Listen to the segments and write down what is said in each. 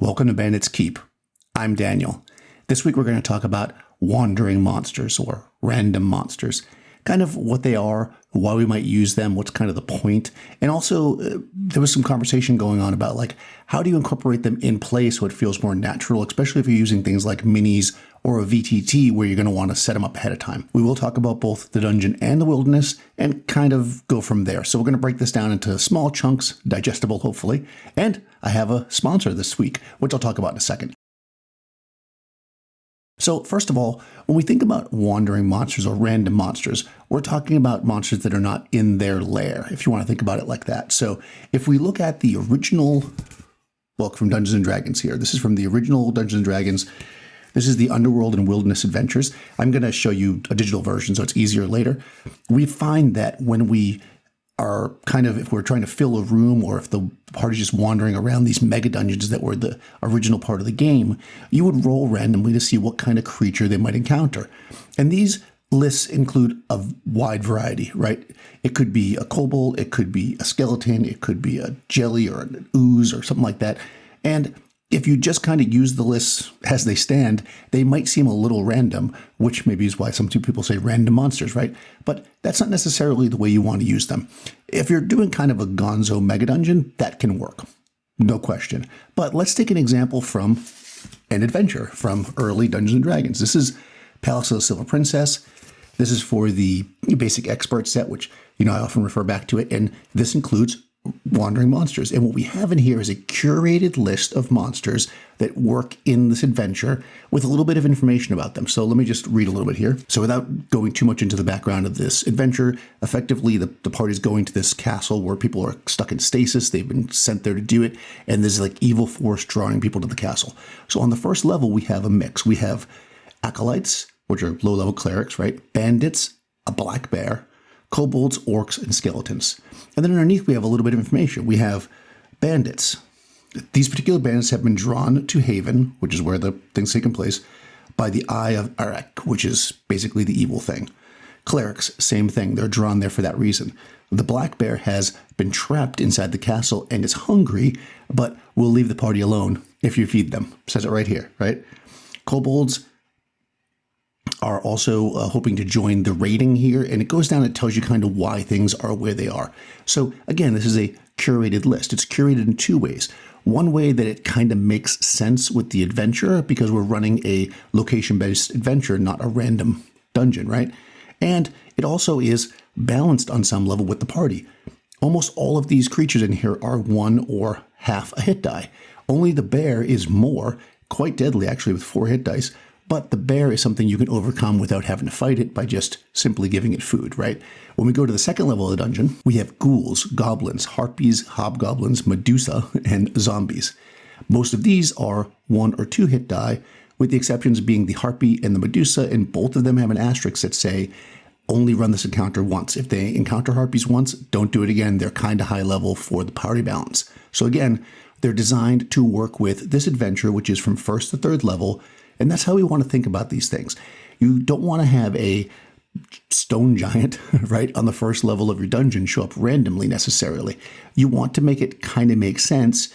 Welcome to Bandit's Keep. I'm Daniel. This week we're going to talk about wandering monsters or random monsters, kind of what they are, why we might use them, what's kind of the point, and also there was some conversation going on about like how do you incorporate them in play so it feels more natural, especially if you're using things like minis or a VTT where you're going to want to set them up ahead of time. We will talk about both the dungeon and the wilderness and kind of go from there. So we're going to break this down into small chunks, digestible hopefully, and I have a sponsor this week, which I'll talk about in a second. So first of all, when we think about wandering monsters or random monsters, we're talking about monsters that are not in their lair, if you want to think about it like that. So if we look at the original book from Dungeons & Dragons here, this is from the original Dungeons & Dragons. This is the Underworld and Wilderness Adventures. I'm going to show you a digital version so it's easier later. We find that when we are if we're trying to fill a room or if the party's just wandering around these mega dungeons that were the original part of the game, you would roll randomly to see what kind of creature they might encounter. And these lists include a wide variety, right? It could be a kobold, it could be a skeleton, it could be a jelly or an ooze or something like that. And if you just kind of use the lists as they stand, they might seem a little random, which maybe is why some people say random monsters, right? But that's not necessarily the way you want to use them. If you're doing kind of a gonzo mega dungeon, that can work, no question. But let's take an example from an adventure from early Dungeons & Dragons. This is Palace of the Silver Princess. This is for the basic expert set, which, I often refer back to it. And this includes wandering monsters. And what we have in here is a curated list of monsters that work in this adventure with a little bit of information about them. So let me just read a little bit here. So without going too much into the background of this adventure, effectively the party's going to this castle where people are stuck in stasis. They've been sent there to do it. And there's like evil force drawing people to the castle. So on the first level, we have a mix. We have acolytes, which are low-level clerics, right? Bandits, a black bear, kobolds, orcs, and skeletons. And then underneath, we have a little bit of information. We have bandits. These particular bandits have been drawn to Haven, which is where the thing's taking place, by the Eye of Arak, which is basically the evil thing. Clerics, same thing. They're drawn there for that reason. The black bear has been trapped inside the castle and is hungry, but will leave the party alone if you feed them. It says it right here, right? Kobolds are also hoping to join the raiding here, and it goes down, it tells you kind of why things are where they are. So again, this is a curated list. It's curated in two ways. One way that it kind of makes sense with the adventure because we're running a location-based adventure, not a random dungeon, right? And it also is balanced on some level with the party. Almost all of these creatures in here are 1 or half a hit die. Only the bear is more, quite deadly actually with 4 hit dice. But the bear is something you can overcome without having to fight it by just simply giving it food, right? When we go to the second level of the dungeon, we have ghouls, goblins, harpies, hobgoblins, medusa, and zombies. Most of these are 1 or 2 hit die, with the exceptions being the harpy and the medusa, and both of them have an asterisk that say, only run this encounter once. If they encounter harpies once, don't do it again. They're kind of high level for the party balance. So again, they're designed to work with this adventure, which is from 1st to 3rd level. And that's how we want to think about these things. You don't want to have a stone giant, right, on the first level of your dungeon show up randomly necessarily. You want to make it kind of make sense,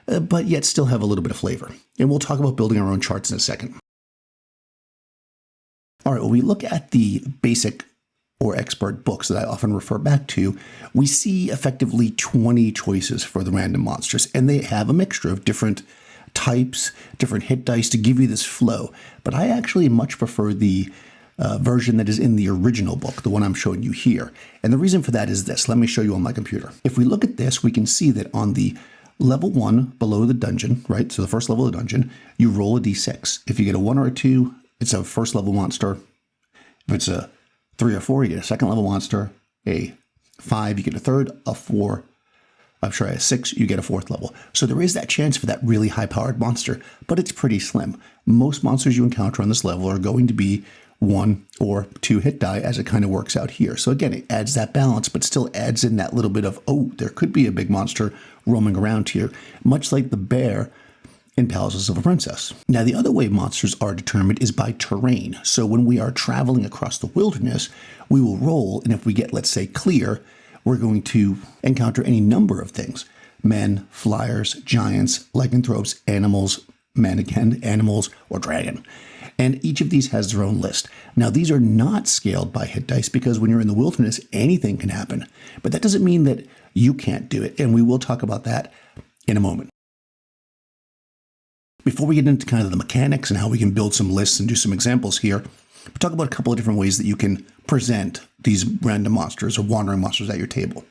but yet still have a little bit of flavor. And we'll talk about building our own charts in a second. All right, when we look at the basic or expert books that I often refer back to, we see effectively 20 choices for the random monsters, and they have a mixture of different types, different hit dice to give you this flow. But I actually much prefer the version that is in the original book, the one I'm showing you here. And the reason for that is this. Let me show you on my computer. If we look at this, we can see that on the level 1 below the dungeon, right? So the first level of the dungeon, you roll a d6. If you get a 1 or a 2, it's a first level monster. If it's a 3 or 4, you get a second level monster. A 5, you get a third. A 4, a 6, you get a 4th level. So there is that chance for that really high-powered monster, but it's pretty slim. Most monsters you encounter on this level are going to be 1 or 2 hit die as it kind of works out here. So again, it adds that balance, but still adds in that little bit of, oh, there could be a big monster roaming around here, much like the bear in Palace of the Princess. Now, the other way monsters are determined is by terrain. So when we are traveling across the wilderness, we will roll, and if we get, let's say, clear, we're going to encounter any number of things. men, flyers, giants, lycanthropes, animals, men again, animals, or dragon. And each of these has their own list. Now, these are not scaled by hit dice because when you're in the wilderness, anything can happen. But that doesn't mean that you can't do it. And we will talk about that in a moment. Before we get into kind of the mechanics and how we can build some lists and do some examples here, we'll talk about a couple of different ways that you can present these random monsters or wandering monsters at your table.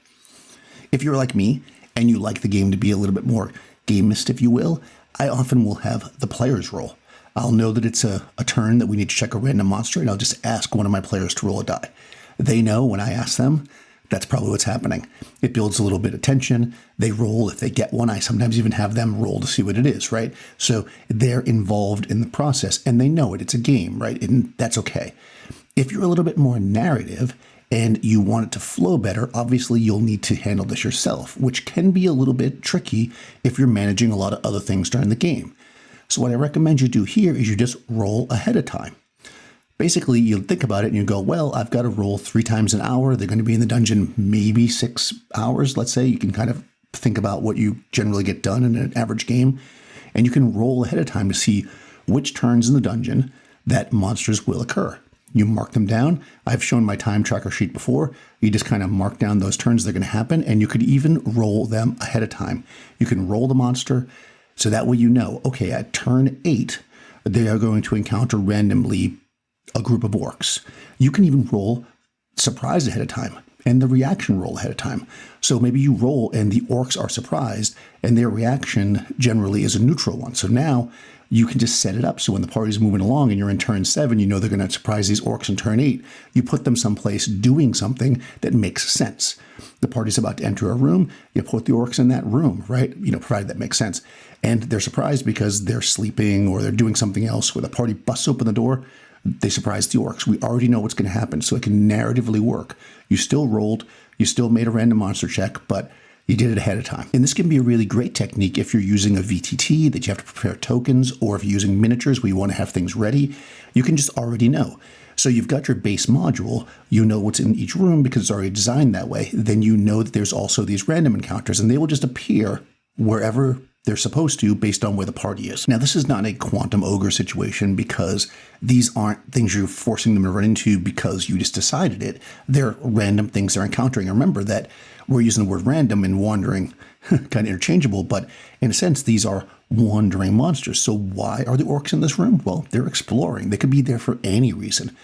If you're like me and you like the game to be a little bit more gamist, if you will, I often will have the players roll. I'll know that it's a turn that we need to check a random monster, and I'll just ask one of my players to roll a die. They know when I ask them, that's probably what's happening. It builds a little bit of tension. They roll. If they get one, I sometimes even have them roll to see what it is, right? So they're involved in the process, and they know it. It's a game, right? And that's okay. If you're a little bit more narrative and you want it to flow better, obviously you'll need to handle this yourself, which can be a little bit tricky if you're managing a lot of other things during the game. So what I recommend you do here is you just roll ahead of time. Basically, you think about it and you go, well, I've got to roll 3 times an hour. They're going to be in the dungeon maybe 6 hours, let's say. You can kind of think about what you generally get done in an average game. And you can roll ahead of time to see which turns in the dungeon that monsters will occur. You mark them down. I've shown my time tracker sheet before. You just kind of mark down those turns that are going to happen, and you could even roll them ahead of time. You can roll the monster, so that way you know, okay, at turn 8, they are going to encounter randomly a group of orcs. You can even roll surprise ahead of time and the reaction roll ahead of time. So maybe you roll and the orcs are surprised and their reaction generally is a neutral one. So now you can just set it up so when the party's moving along and you're in turn 7, you know they're going to surprise these orcs in turn 8. You put them someplace doing something that makes sense. The party's about to enter a room, you put the orcs in that room, right? Provided that makes sense. And they're surprised because they're sleeping or they're doing something else. Where the party busts open the door, they surprise the orcs. We already know what's going to happen, so it can narratively work. You still rolled, you still made a random monster check, but you did it ahead of time. And this can be a really great technique if you're using a VTT that you have to prepare tokens, or if you're using miniatures where you want to have things ready. You can just already know. So you've got your base module, you know what's in each room because it's already designed that way. Then you know that there's also these random encounters, and they will just appear wherever they're supposed to based on where the party is. Now, this is not a quantum ogre situation because these aren't things you're forcing them to run into because you just decided it. They're random things they're encountering. And remember that we're using the word random and wandering kind of interchangeable, but in a sense, these are wandering monsters. So why are the orcs in this room? Well, they're exploring. They could be there for any reason.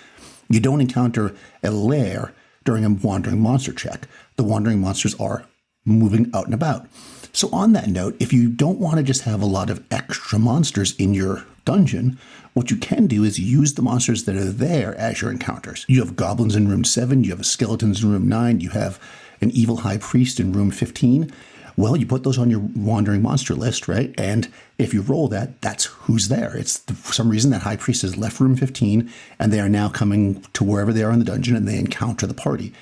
You don't encounter a lair during a wandering monster check. The wandering monsters are moving out and about. So on that note, if you don't want to just have a lot of extra monsters in your dungeon, what you can do is use the monsters that are there as your encounters. You have goblins in room 7, you have skeletons in room 9, you have an evil high priest in room 15. Well, you put those on your wandering monster list, right? And if you roll that, that's who's there. It's for some reason that high priest has left room 15 and they are now coming to wherever they are in the dungeon and they encounter the party.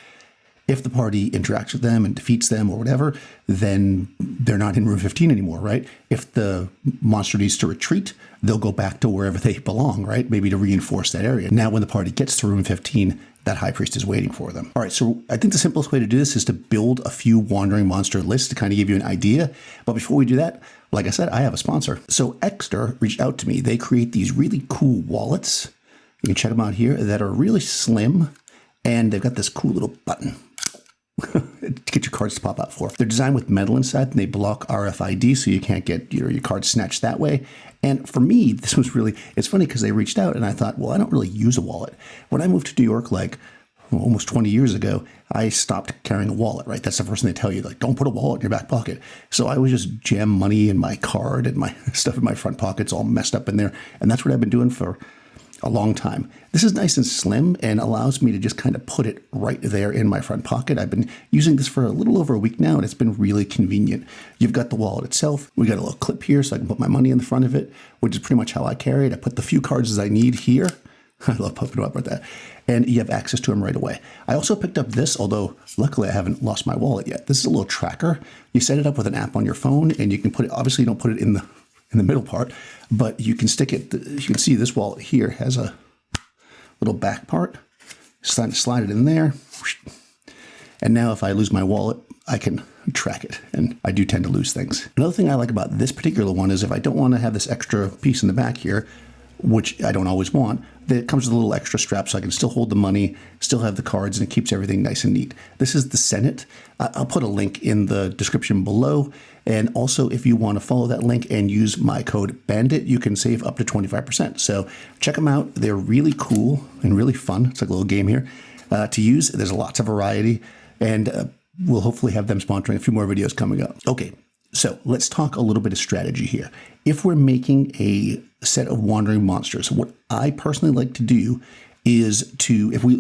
If the party interacts with them and defeats them or whatever, then they're not in room 15 anymore, right? If the monster needs to retreat, they'll go back to wherever they belong, right? Maybe to reinforce that area. Now, when the party gets to room 15, that high priest is waiting for them. All right, so I think the simplest way to do this is to build a few wandering monster lists to kind of give you an idea. But before we do that, like I said, I have a sponsor. So Exeter reached out to me. They create these really cool wallets. You can check them out here that are really slim, and they've got this cool little button to get your cards to pop out for. They're designed with metal inside, and they block RFID, so you can't get your cards snatched that way. And for me, this was really, it's funny because they reached out, and I thought, well, I don't really use a wallet. When I moved to New York, almost 20 years ago, I stopped carrying a wallet, right? That's the first thing they tell you, don't put a wallet in your back pocket. So I would just jam money in my card and my stuff in my front pockets all messed up in there. And that's what I've been doing for a long time. This is nice and slim and allows me to just kind of put it right there in my front pocket. I've been using this for a little over a week now, and it's been really convenient. You've got the wallet itself. We got a little clip here so I can put my money in the front of it, which is pretty much how I carry it. I put the few cards as I need here. I love popping up with that. And you have access to them right away. I also picked up this, although luckily I haven't lost my wallet yet. This is a little tracker. You set it up with an app on your phone, and you can put it, obviously you don't put it in the middle part, but you can stick it, you can see this wallet here has a little back part. Slide it in there. And now if I lose my wallet, I can track it, and I do tend to lose things. Another thing I like about this particular one is if I don't want to have this extra piece in the back here, which I don't always want, that it comes with a little extra strap so I can still hold the money, still have the cards, and it keeps everything nice and neat. This is the Senate. I'll put a link in the description below. And also, if you want to follow that link and use my code BANDIT, you can save up to 25%. So check them out. They're really cool and really fun. It's like a little game here to use. There's lots of variety, and we'll hopefully have them sponsoring a few more videos coming up. Okay, so let's talk a little bit of strategy here. If we're making a set of wandering monsters, what I personally like to do is to, if we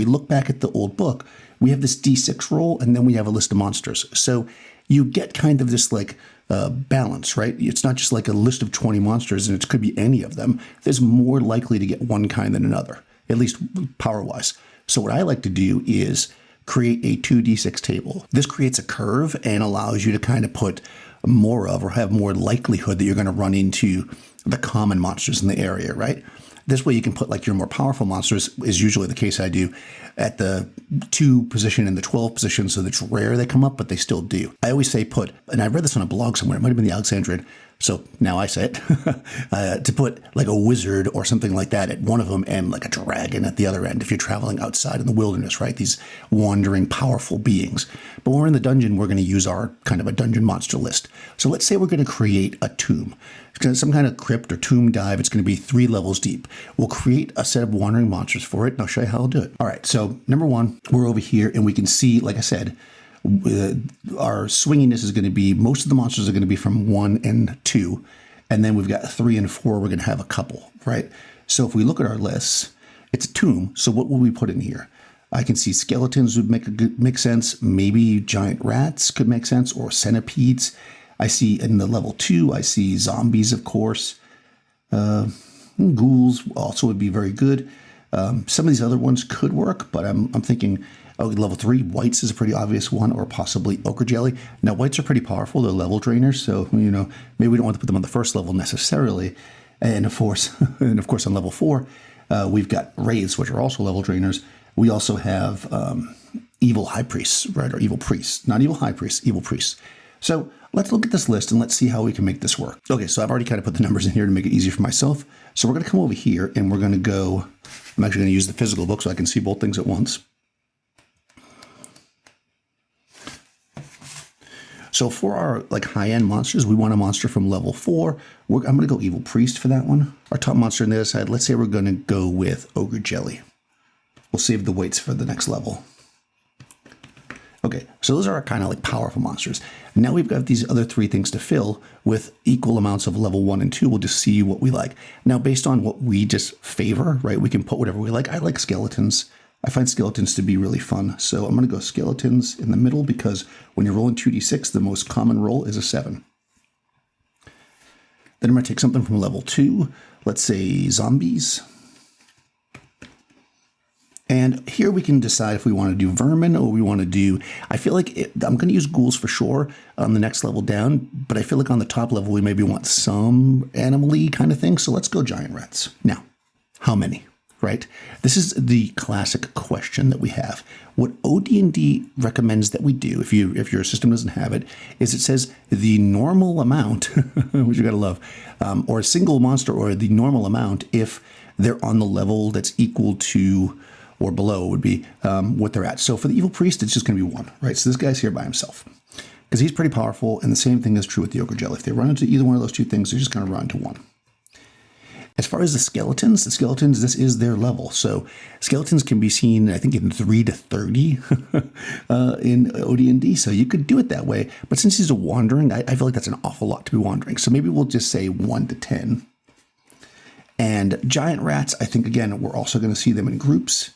look back at the old book, we have this D6 roll, and then we have a list of monsters. So you get kind of this like balance, right? It's not just like a list of 20 monsters, and it could be any of them. There's more likely to get one kind than another, at least power-wise. So what I like to do is create a 2d6 table. This creates a curve and allows you to kind of put more of, or have more likelihood that you're going to run into the common monsters in the area, right? This way you can put like your more powerful monsters, is usually the case I do, at the 2 position and the 12 position, so that it's rare they come up, but they still do. I always say put, and I read this on a blog somewhere, it might have been the Alexandrian, so now I say it, to put like a wizard or something like that at one of them and like a dragon at the other end if you're traveling outside in the wilderness, right? These wandering, powerful beings. But when we're in the dungeon, we're going to use our kind of a dungeon monster list. So let's say we're going to create a tomb. It's going to some kind of crypt or tomb dive. It's going to be 3 levels deep. We'll create a set of wandering monsters for it, and I'll show you how I'll do it. All right, so number 1, we're over here, and we can see, like I said, our swinginess is going to be, most of the monsters are going to be from 1 and 2, and then we've got 3 and 4, we're going to have a couple, right? So if we look at our lists, it's a tomb, so what will we put in here? I can see skeletons would make sense, maybe giant rats could make sense, or centipedes. I see in the level 2, I see zombies, of course. Ghouls also would be very good. Some of these other ones could work, but I'm thinking, level 3, whites is a pretty obvious one, or possibly ochre jelly. Now, whites are pretty powerful. They're level drainers, so, you know, maybe we don't want to put them on the first level necessarily. And of course, on level 4, we've got wraiths, which are also level drainers. We also have evil high priests, right, or evil priests. Not evil high priests, evil priests. So let's look at this list and let's see how we can make this work. Okay, so I've already kind of put the numbers in here to make it easier for myself. So we're going to come over here and we're going to go, I'm actually going to use the physical book so I can see both things at once. So for our like high-end monsters, we want a monster from level 4. I'm going to go evil priest for that one. Our top monster on the other side, let's say we're going to go with ogre jelly. We'll save the weights for the next level. Okay, so those are our kind of like powerful monsters. Now we've got these other 3 things to fill with equal amounts of level 1 and 2. We'll just see what we like. Now, based on what we just favor, right, we can put whatever we like. I like skeletons. I find skeletons to be really fun. So I'm going to go skeletons in the middle because when you're rolling 2d6, the most common roll is a 7. Then I'm going to take something from level 2. Let's say zombies. And here we can decide if we want to do vermin or we want to do, I feel like I'm going to use ghouls for sure on the next level down, but I feel like on the top level we maybe want some animal-y kind of thing. So let's go giant rats. Now, how many, right? This is the classic question that we have. What OD&D recommends that we do, if your system doesn't have it, is it says the normal amount, which you gotta love, or a single monster or the normal amount if they're on the level that's equal to or below would be what they're at. So for the evil priest, it's just going to be 1, right? So this guy's here by himself because he's pretty powerful, and the same thing is true with the ogre jelly. If they run into either one of those 2 things, they're just going to run into 1. As far as the skeletons, this is their level. So skeletons can be seen, I think, in 3 to 30 in OD&D. So you could do it that way. But since he's a wandering, I feel like that's an awful lot to be wandering. So maybe we'll just say 1 to 10. And giant rats, I think, again, we're also going to see them in groups.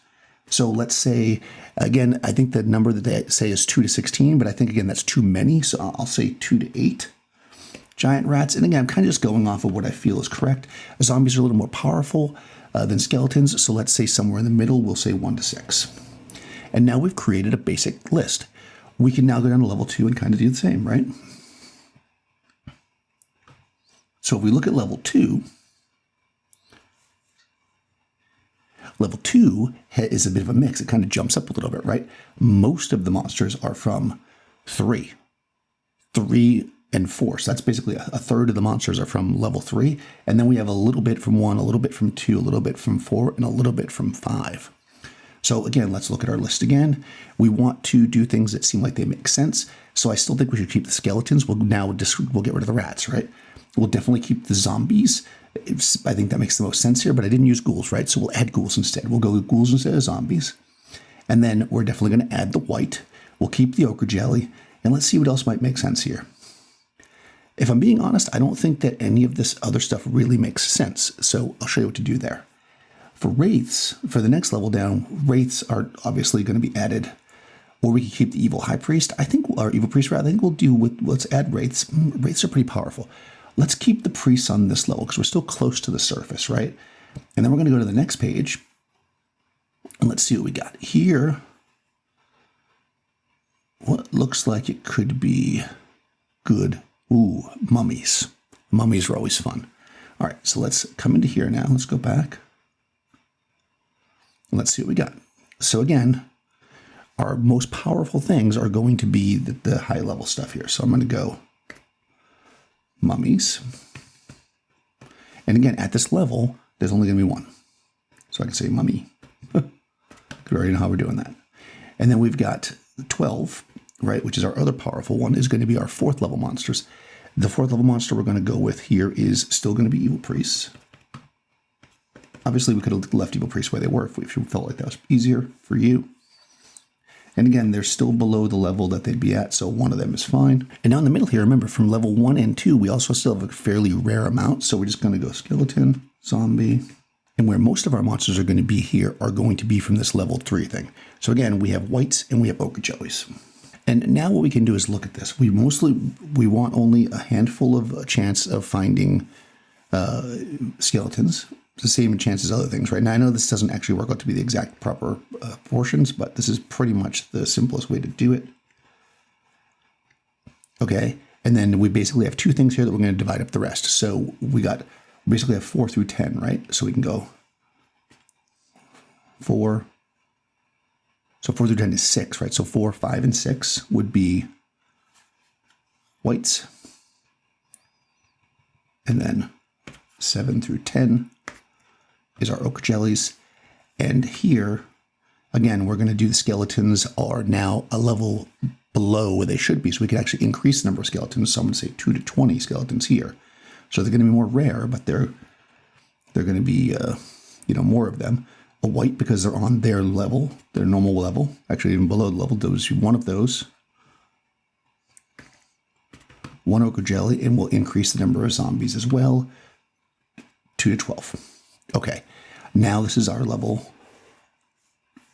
So let's say, again, I think the number that they say is 2 to 16, but I think, again, that's too many. So I'll say 2 to 8 giant rats. And again, I'm kind of just going off of what I feel is correct. Zombies are a little more powerful than skeletons. So let's say somewhere in the middle, we'll say 1 to 6. And now we've created a basic list. We can now go down to level 2 and kind of do the same, right? So if we look at level 2, Level 2 is a bit of a mix. It kind of jumps up a little bit, right? Most of the monsters are from 3 and 4. So that's basically a third of the monsters are from level 3. And then we have a little bit from 1, a little bit from 2, a little bit from 4, and a little bit from 5. So again, let's look at our list again. We want to do things that seem like they make sense. So I still think we should keep the skeletons. We'll get rid of the rats, right? We'll definitely keep the zombies. I think that makes the most sense here, but I didn't use ghouls, right? So we'll add ghouls instead. We'll go with ghouls instead of zombies. And then we're definitely going to add the white. We'll keep the ochre jelly. And let's see what else might make sense here. If I'm being honest, I don't think that any of this other stuff really makes sense. So I'll show you what to do there. For wraiths, for the next level down, wraiths are obviously going to be added. Or we could keep the evil high priest. Or evil priest rather. I think we'll do let's add wraiths. Wraiths are pretty powerful. Let's keep the priests on this level because we're still close to the surface, right? And then we're going to go to the next page. And let's see what we got here. What looks like it could be good. Ooh, mummies. Mummies are always fun. All right, so let's come into here now. Let's go back. Let's see what we got. So again, our most powerful things are going to be the high level stuff here. So I'm going to go mummies. And again, at this level, there's only going to be one. So I can say mummy. We already know how we're doing that. And then we've got 12, right, which is our other powerful one, is going to be our 4th level monsters. The 4th level monster we're going to go with here is still going to be evil priests. Obviously, we could have left evil priests where they were if we felt like that was easier for you. And again, they're still below the level that they'd be at, so one of them is fine. And now in the middle here, remember, from level 1 and 2, we also still have a fairly rare amount, so we're just going to go skeleton, zombie, and where most of our monsters are going to be here are going to be from this level 3 thing. So again, we have whites and we have ochre jellies. And now what we can do is look at this. We want only a handful of chance of finding skeletons. It's the same chance as other things, right? Now I know this doesn't actually work out to be the exact proper portions, but this is pretty much the simplest way to do it. Okay, and then we basically have 2 things here that we're going to divide up the rest. So we basically have 4 through 10, right? So we can go 4. So 4 through 10 is 6, right? So 4, 5, and 6 would be whites. And then 7 through 10 is our ochre jellies. And here, again, we're going to do the skeletons are now a level below where they should be. So we can actually increase the number of skeletons. So I'm going to say 2 to 20 skeletons here. So they're going to be more rare, but they're going to be, more of them. A white because they're on their level, their normal level, actually even below the level. Those one of those. 1 ochre jelly, and we'll increase the number of zombies as well. 2 to 12. Okay, now this is our level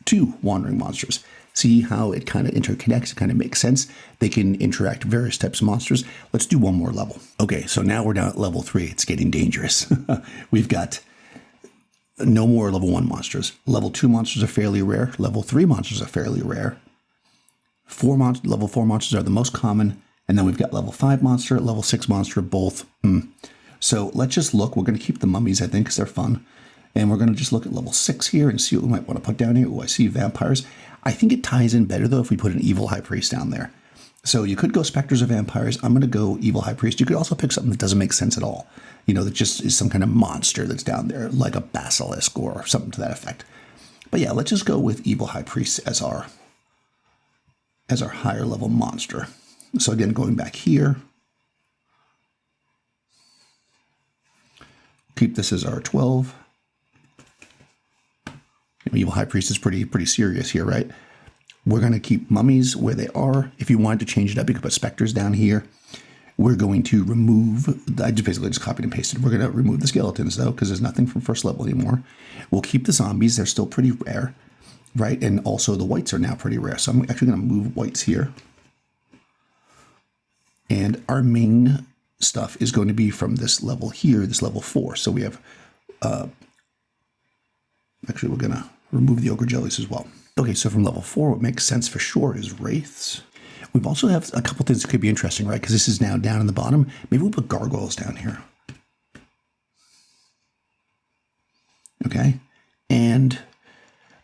2 wandering monsters. See how it kind of interconnects, it kind of makes sense. They can interact with various types of monsters. Let's do one more level. Okay, so now we're down at level 3. It's getting dangerous. We've got no more level 1 monsters. Level 2 monsters are fairly rare. Level 3 monsters are fairly rare. Level 4 monsters are the most common. And then we've got level 5 monster, level 6 monster, both. So let's just look. We're going to keep the mummies, I think, because they're fun. And we're going to just look at level 6 here and see what we might want to put down here. Oh, I see vampires. I think it ties in better, though, if we put an evil high priest down there. So you could go specters or vampires. I'm going to go evil high priest. You could also pick something that doesn't make sense at all. That just is some kind of monster that's down there, like a basilisk or something to that effect. But yeah, let's just go with evil high priest as our higher level monster. So again, going back here, keep this as our 12. Evil high priest is pretty serious here, right? We're going to keep mummies where they are. If you wanted to change it up, you could put specters down here. We're going to remove, I basically just copied and pasted. We're going to remove the skeletons, though, because there's nothing from first level anymore. We'll keep the zombies. They're still pretty rare, right? And also the whites are now pretty rare. So I'm actually going to move whites here. And our main stuff is going to be from this level here, this level 4. So we have, actually, we're going to remove the ochre jellies as well. Okay, so from level 4, what makes sense for sure is wraiths. We also have a couple things that could be interesting, right? Because this is now down in the bottom. Maybe we'll put gargoyles down here. Okay, and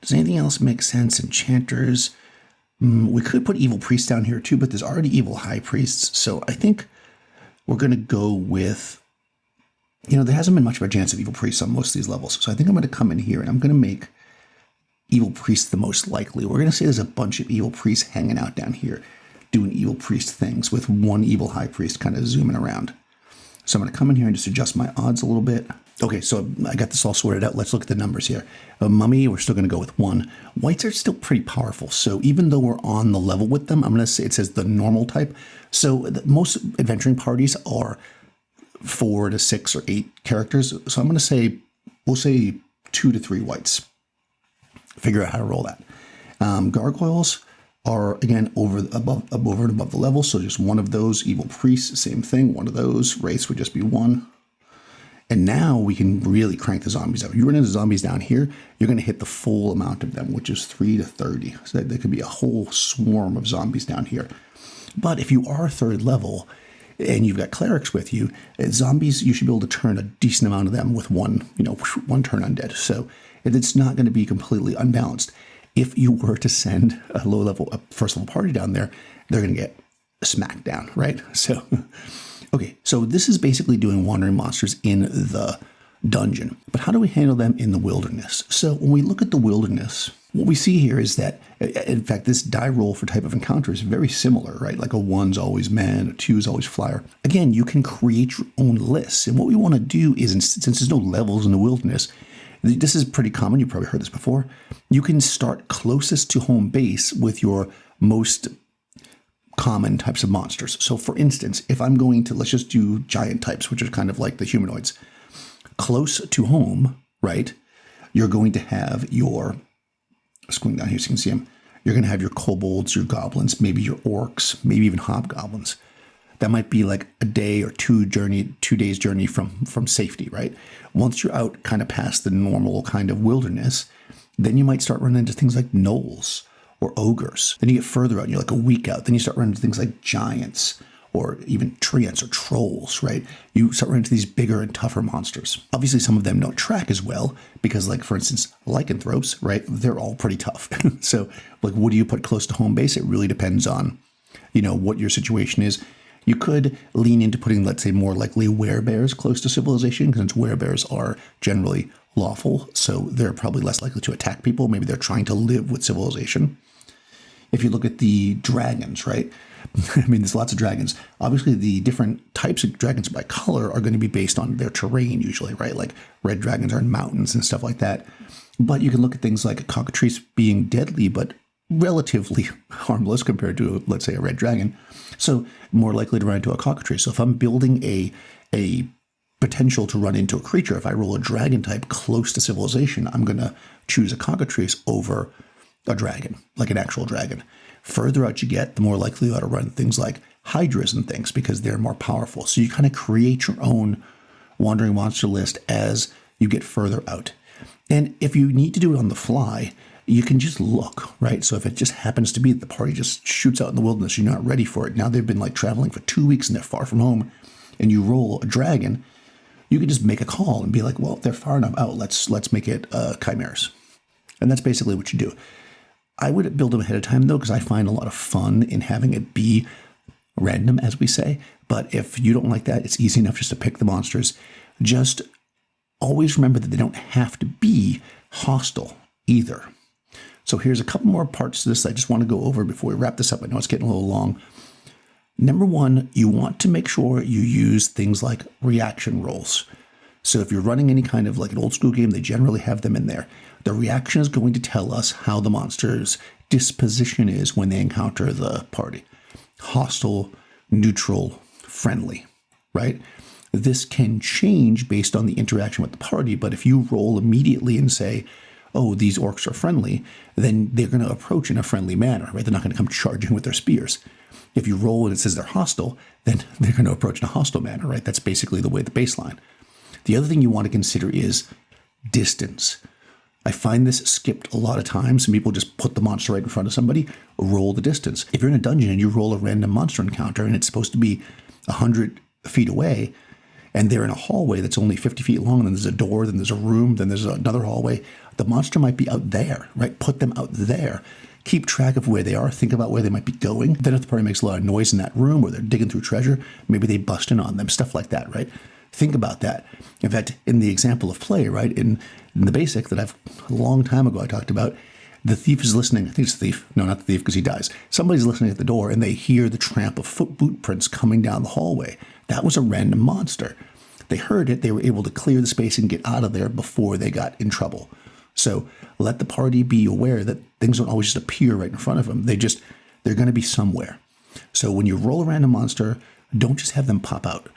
Does anything else make sense? Enchanters. We could put evil priests down here too, but there's already evil high priests. So I think we're going to go with, there hasn't been much of a chance of evil priests on most of these levels. So I think I'm going to come in here and I'm going to make evil priests the most likely. We're going to say there's a bunch of evil priests hanging out down here, doing evil priest things with one evil high priest kind of zooming around. So I'm going to come in here and just adjust my odds a little bit. Okay, so I got this all sorted out. Let's look at the numbers here. Mummy, we're still going to go with 1. Whites are still pretty powerful. So even though we're on the level with them, I'm going to say it says the normal type. So most adventuring parties are 4 to 6 or 8 characters. So I'm going to say, we'll say 2 to 3 whites. Figure out how to roll that. Gargoyles are, again, over and above the level. So just one of those. Evil priests, same thing. One of those. Wraiths would just be 1. And now we can really crank the zombies up. If you run into zombies down here, you're going to hit the full amount of them, which is 3 to 30. So there could be a whole swarm of zombies down here. But if you are 3rd level and you've got clerics with you, zombies, you should be able to turn a decent amount of them with one turn undead. So it's not going to be completely unbalanced. If you were to send a first level party down there, they're going to get smacked down, right? So... Okay, so this is basically doing wandering monsters in the dungeon. But how do we handle them in the wilderness? So when we look at the wilderness, what we see here is that, in fact, this die roll for type of encounter is very similar, right? Like a 1's always man, a 2's always flyer. Again, you can create your own lists. And what we want to do is, since there's no levels in the wilderness, this is pretty common. You've probably heard this before. You can start closest to home base with your most common types of monsters. So for instance, if I'm going to, let's just do giant types, which are kind of like the humanoids. Close to home, right? You're going to have your, let's go down here so you can see them. You're going to have your kobolds, your goblins, maybe your orcs, maybe even hobgoblins. That might be like a day or 2 days journey from safety, right? Once you're out kind of past the normal kind of wilderness, then you might start running into things like gnolls or ogres. Then you get further out and you're like a week out. Then you start running into things like giants or even treants or trolls, right? You start running into these bigger and tougher monsters. Obviously, some of them don't track as well because, like, for instance, lycanthropes, right? They're all pretty tough. So, like, what do you put close to home base? It really depends on, what your situation is. You could lean into putting, let's say, more likely werebears close to civilization, because werebears are generally lawful, so they're probably less likely to attack people. Maybe they're trying to live with civilization. If you look at the dragons, right? I mean, there's lots of dragons. Obviously, the different types of dragons by color are going to be based on their terrain usually, right? Like red dragons are in mountains and stuff like that. But you can look at things like a cockatrice being deadly, but relatively harmless compared to, let's say, a red dragon. So more likely to run into a cockatrice. So if I'm building a potential to run into a creature, if I roll a dragon type close to civilization, I'm going to choose a cockatrice over a dragon, like an actual dragon. Further out you get, the more likely you are to run things like hydras and things because they're more powerful. So you kind of create your own wandering monster list as you get further out. And if you need to do it on the fly, you can just look, right? So if it just happens to be that the party just shoots out in the wilderness, you're not ready for it. Now they've been like traveling for 2 weeks and they're far from home, and you roll a dragon, you can just make a call and be like, well, they're far enough out. Let's make it chimeras. And that's basically what you do. I would build them ahead of time, though, because I find a lot of fun in having it be random, as we say. But if you don't like that, it's easy enough just to pick the monsters. Just always remember that they don't have to be hostile either. So here's a couple more parts to this I just want to go over before we wrap this up. I know it's getting a little long. Number one, you want to make sure you use things like reaction rolls. So if you're running any kind of like an old school game, they generally have them in there. The reaction is going to tell us how the monster's disposition is when they encounter the party. Hostile, neutral, friendly, right? This can change based on the interaction with the party, but if you roll immediately and say, oh, these orcs are friendly, then they're going to approach in a friendly manner, right? They're not going to come charging with their spears. If you roll and it says they're hostile, then they're going to approach in a hostile manner, right? That's basically the baseline. The other thing you want to consider is distance. I find this skipped a lot of times. Some people just put the monster right in front of somebody, roll the distance. If you're in a dungeon and you roll a random monster encounter and it's supposed to be 100 feet away, and they're in a hallway that's only 50 feet long, and then there's a door, then there's a room, then there's another hallway, the monster might be out there, right? Put them out there. Keep track of where they are. Think about where they might be going. Then if the party makes a lot of noise in that room or they're digging through treasure, maybe they bust in on them, stuff like that, right? Think about that. In fact, in the example of play, right, in the basic that a long time ago I talked about, the thief is listening. I think it's the thief. No, not the thief, because he dies. Somebody's listening at the door, and they hear the tramp of boot prints coming down the hallway. That was a random monster. They heard it. They were able to clear the space and get out of there before they got in trouble. So let the party be aware that things don't always just appear right in front of them. They're going to be somewhere. So when you roll a random monster, don't just have them pop out.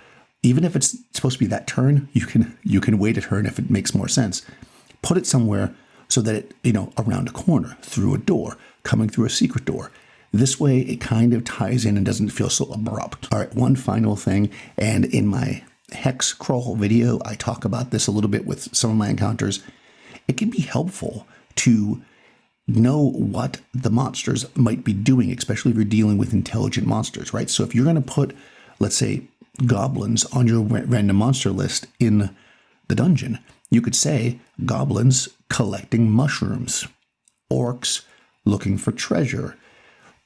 Even if it's supposed to be that turn, you can wait a turn if it makes more sense. Put it somewhere so that it, around a corner, through a door, coming through a secret door. This way it kind of ties in and doesn't feel so abrupt. All right, one final thing, and in my hex crawl video, I talk about this a little bit with some of my encounters. It can be helpful to know what the monsters might be doing, especially if you're dealing with intelligent monsters, right? So if you're going to put, let's say, goblins on your random monster list in the dungeon, you could say goblins collecting mushrooms, orcs looking for treasure,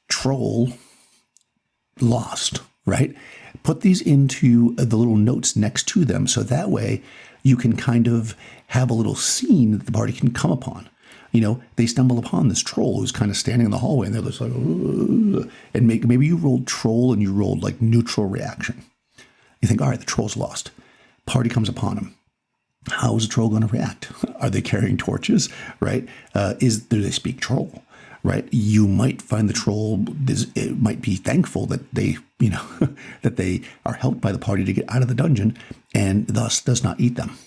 troll lost, right? Put these into the little notes next to them, so that way you can kind of have a little scene that the party can come upon. They stumble upon this troll who's kind of standing in the hallway, and they're just like, ugh. And maybe you rolled troll and you rolled like neutral reaction. You think, all right, the troll's lost. Party comes upon him. How is the troll going to react? Are they carrying torches, right? Do they speak troll, right? You might find the troll it might be thankful that they, that they are helped by the party to get out of the dungeon, and thus does not eat them.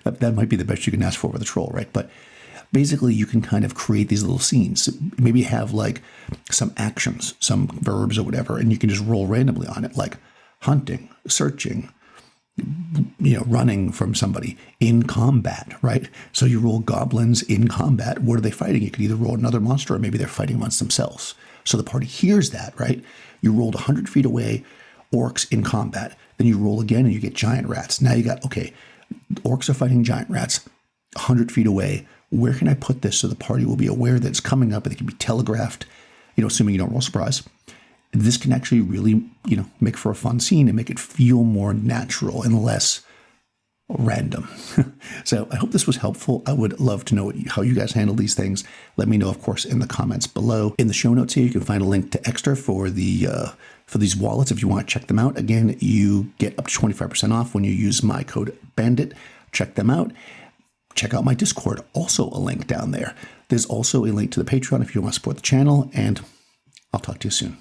That might be the best you can ask for with a troll, right? But basically, you can kind of create these little scenes. Maybe have like some actions, some verbs or whatever, and you can just roll randomly on it, like hunting, searching, running from somebody, in combat, right? So you roll goblins in combat. What are they fighting? You could either roll another monster, or maybe they're fighting amongst themselves. So the party hears that, right? You rolled 100 feet away, orcs in combat. Then you roll again and you get giant rats. Now you got, okay, orcs are fighting giant rats 100 feet away. Where can I put this so the party will be aware that it's coming up and it can be telegraphed, assuming you don't roll surprise. This can actually really, make for a fun scene and make it feel more natural and less random. So I hope this was helpful. I would love to know how you guys handle these things. Let me know, of course, in the comments below. In the show notes here, you can find a link to Extra for these wallets if you want to check them out. Again, you get up to 25% off when you use my code BANDIT. Check them out. Check out my Discord, also a link down there. There's also a link to the Patreon if you want to support the channel, and I'll talk to you soon.